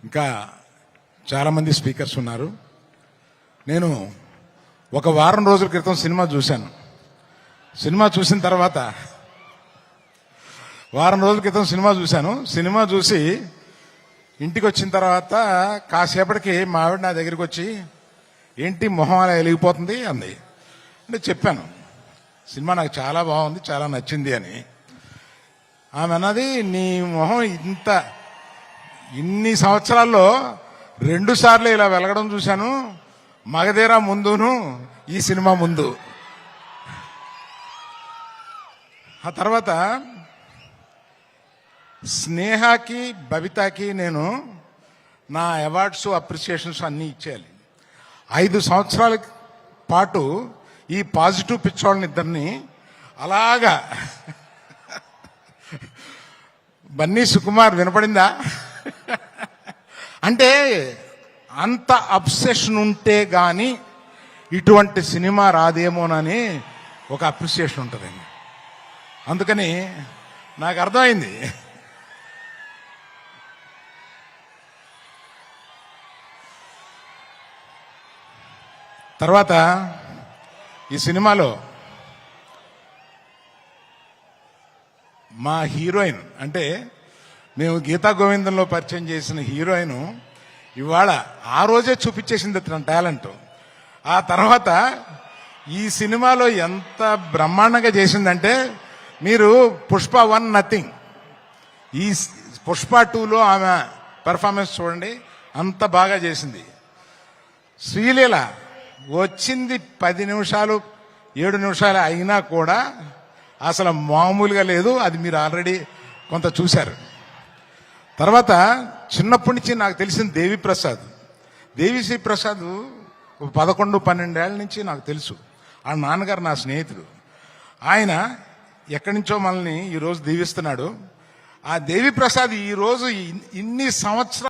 ఇంకా చాలామంది స్పీకర్స్ ఉన్నారు. నేను ఒక వారం రోజుల క్రితం సినిమా చూశాను. సినిమా చూసిన తర్వాత సినిమా చూసి ఇంటికి వచ్చిన తర్వాత కాసేపటికి మా ఆవిడ నా దగ్గరికి వచ్చి, ఏంటి మొహం అలా వెలిగిపోతుంది అంది. అంటే చెప్పాను, సినిమా నాకు చాలా బాగుంది, చాలా నచ్చింది అని. ఆమె అన్నది, నీ మొహం ఇన్ని సంవత్సరాల్లో 2 సార్లు ఇలా వెలగడం చూశాను, మగధీర ముందును ఈ సినిమా ముందు. ఆ తర్వాత స్నేహకి బబితాకి నేను నా అవార్డ్స్ అప్రిసియేషన్స్ అన్నీ ఇచ్చేయాలి. 5 సంవత్సరాల పాటు ఈ పాజిటివ్ పిచ్చోళ్ళని ఇద్దరిని అలాగా బన్నీ సుకుమార్ వినపడిందా అంటే అంత అబ్సెషన్ ఉంటే గాని ఇటువంటి సినిమా రాదేమోనని ఒక అప్రిసియేషన్ ఉంటుందండి. అందుకని నాకు అర్థమైంది. తర్వాత ఈ సినిమాలో మా హీరోయిన్, అంటే మేము గీతా గోవిందంలో పరిచయం చేసిన హీరోయిన్ ఇవాళ ఆ రోజే చూపించేసింది తన టాలెంట్. ఆ తర్వాత ఈ సినిమాలో ఎంత బ్రహ్మాండంగా చేసిందంటే, మీరు పుష్ప 1 నథింగ్, ఈ పుష్ప 2లో ఆమె పెర్ఫార్మెన్స్ చూడండి, అంత బాగా చేసింది. శ్రీలీల వచ్చింది 10 నిమిషాలు 7 నిమిషాలు అయినా కూడా అసలు మామూలుగా లేదు. అది మీరు ఆల్రెడీ కొంత చూశారు. తర్వాత చిన్నప్పటి నుంచి నాకు తెలిసిన దేవిశ్రీ ప్రసాద్ 11-12 ఏళ్ల నుంచి నాకు తెలుసు. ఆ నాన్నగారు నా స్నేహితుడు. ఆయన ఎక్కడి నుంచో మనల్ని ఈరోజు దీవిస్తున్నాడు. ఆ దేవి ప్రసాద్ ఈరోజు ఇన్ని సంవత్సరాలు